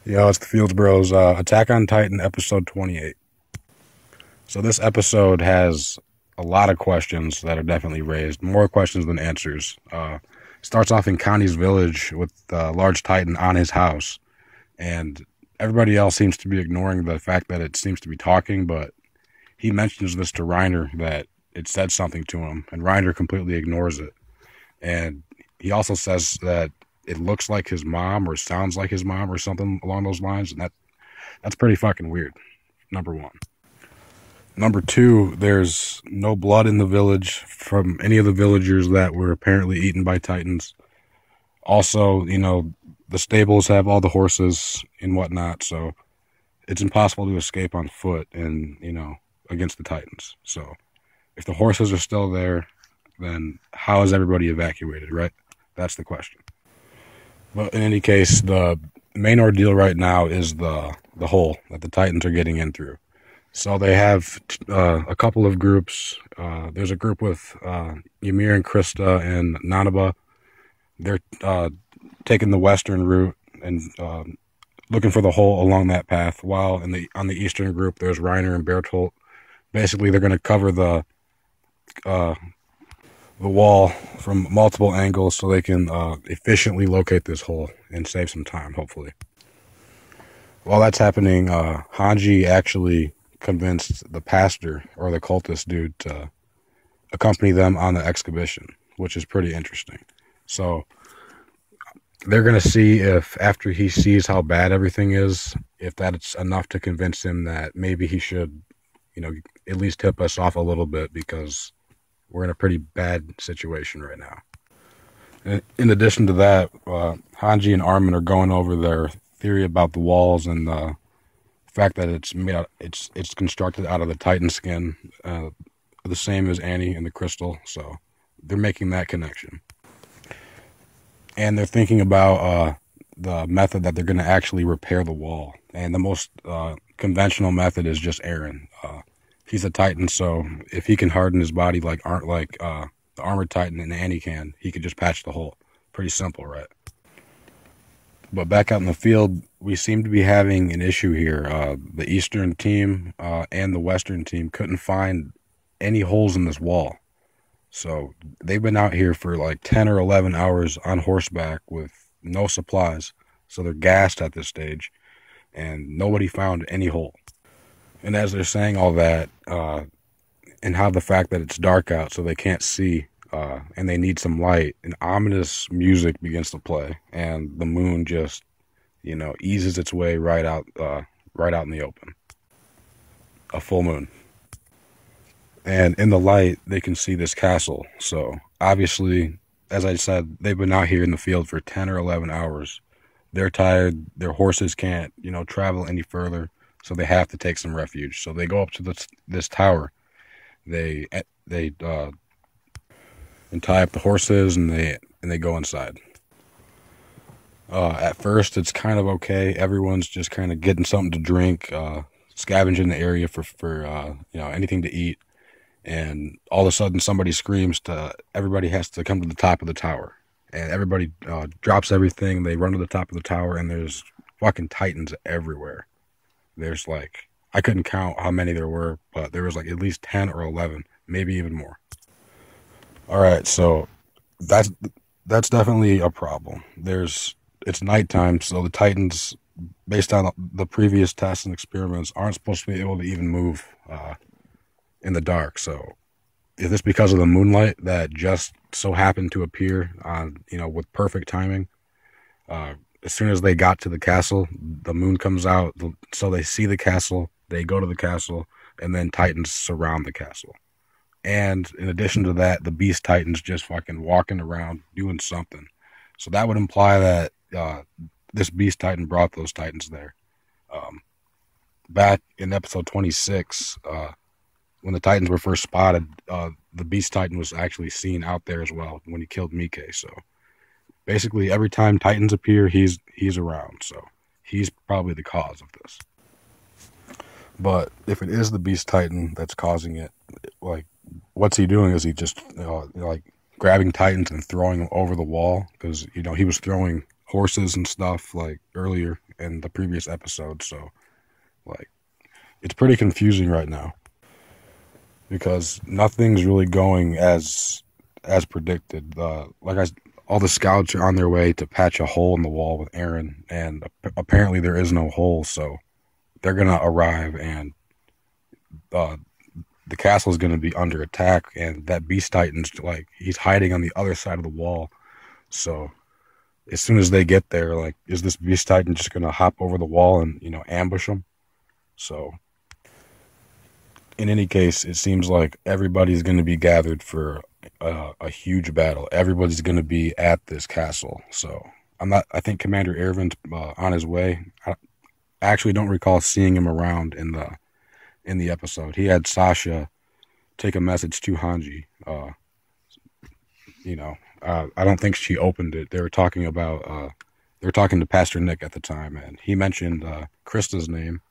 Yo, it's the Fields Bros. Attack on Titan, episode 28. So this episode has a lot of questions that are definitely raised, more questions than answers. Starts off in Connie's village with large Titan on his house, and everybody else seems to be ignoring the fact that it seems to be talking, but he mentions this to Reiner that it said something to him, and Reiner completely ignores it. And he also says that it looks like his mom or sounds like his mom or something along those lines, and that's pretty fucking weird. Number one. Number two, there's no blood in the village from any of the villagers that were apparently eaten by Titans. Also, the stables have all the horses and whatnot, so it's impossible to escape on foot and, against the Titans. So if the horses are still there, then how is everybody evacuated, right? That's the question. But in any case, the main ordeal right now is the hole that the Titans are getting in through. So they have a couple of groups. There's a group with Ymir and Krista and Nanaba. They're taking the western route and looking for the hole along that path. While on the eastern group, there's Reiner and Bertolt. Basically, they're going to cover the wall from multiple angles so they can efficiently locate this hole and save some time, hopefully. While that's happening, Hange actually convinced the pastor or the cultist dude to accompany them on the expedition, which is pretty interesting. So they're going to see if, after he sees how bad everything is, if that's enough to convince him that maybe he should, at least tip us off a little bit, because we're in a pretty bad situation right now. In addition to that, Hanji and Armin are going over their theory about the walls and the fact that it's constructed out of the Titan skin, the same as Annie and the crystal. So they're making that connection, and they're thinking about the method that they're going to actually repair the wall. And the most conventional method is just Eren. He's a Titan, so if he can harden his body like the armored Titan and Annie can, he could just patch the hole. Pretty simple, right? But back out in the field, we seem to be having an issue here. The Eastern team and the Western team couldn't find any holes in this wall. So they've been out here for like 10 or 11 hours on horseback with no supplies. So they're gassed at this stage, and nobody found any hole. And as they're saying all that, and how the fact that it's dark out so they can't see, and they need some light, and ominous music begins to play, and the moon just, eases its way right out in the open. A full moon. And in the light, they can see this castle. So obviously, as I said, they've been out here in the field for 10 or 11 hours. They're tired. Their horses can't, travel any further. So they have to take some refuge. So they go up to this tower. They and tie up the horses, and they go inside. At first, it's kind of okay. Everyone's just kind of getting something to drink, scavenging the area for anything to eat. And all of a sudden, somebody screams everybody has to come to the top of the tower. And everybody drops everything. They run to the top of the tower, and there's fucking Titans everywhere. There's I couldn't count how many there were, but there was at least 10 or 11, maybe even more. All right, so that's definitely a problem. It's nighttime, so the Titans, based on the previous tests and experiments, aren't supposed to be able to even move in the dark. So is this because of the moonlight that just so happened to appear with perfect timing? As soon as they got to the castle, the moon comes out, so they see the castle, they go to the castle, and then Titans surround the castle. And in addition to that, the Beast Titans just fucking walking around doing something. So that would imply that this Beast Titan brought those Titans there. Back in episode 26, when the Titans were first spotted, the Beast Titan was actually seen out there as well when he killed Mike. So basically, every time Titans appear, he's around. So he's probably the cause of this. But if it is the Beast Titan that's causing it, what's he doing? Is he just grabbing Titans and throwing them over the wall? Because he was throwing horses and stuff earlier, in the previous episode. So, like, it's pretty confusing right now because nothing's really going as predicted. All the scouts are on their way to patch a hole in the wall with Eren, and apparently there is no hole. So they're gonna arrive, and the castle is gonna be under attack, and that Beast Titan's like he's hiding on the other side of the wall. So as soon as they get there, like, is this Beast Titan just gonna hop over the wall and ambush them? So in any case, it seems like everybody's gonna be gathered for a huge battle. Everybody's gonna be at this castle. So I think Commander Ervin's on his way. I actually don't recall seeing him around in the episode. He had Sasha take a message to Hange. I don't think she opened it. They were talking to Pastor Nick at the time, and he mentioned Krista's name.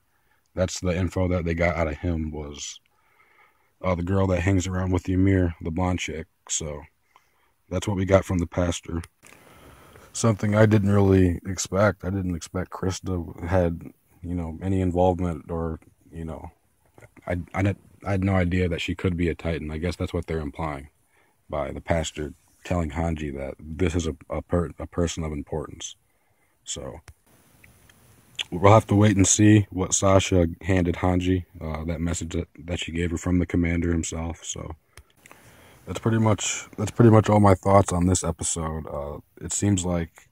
That's the info that they got out of him, was the girl that hangs around with Ymir, the blonde chick. So that's what we got from the pastor. Something I didn't really expect. I didn't expect Krista had any involvement, or I had no idea that she could be a Titan. I guess that's what they're implying by the pastor telling Hange that this is a person of importance. So we'll have to wait and see what Sasha handed Hange, that message that she gave her from the commander himself. So that's pretty much all my thoughts on this episode. It seems like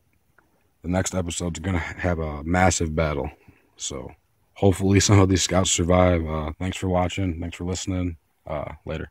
the next episode's gonna have a massive battle. So hopefully some of these scouts survive. Thanks for watching. Thanks for listening. Later.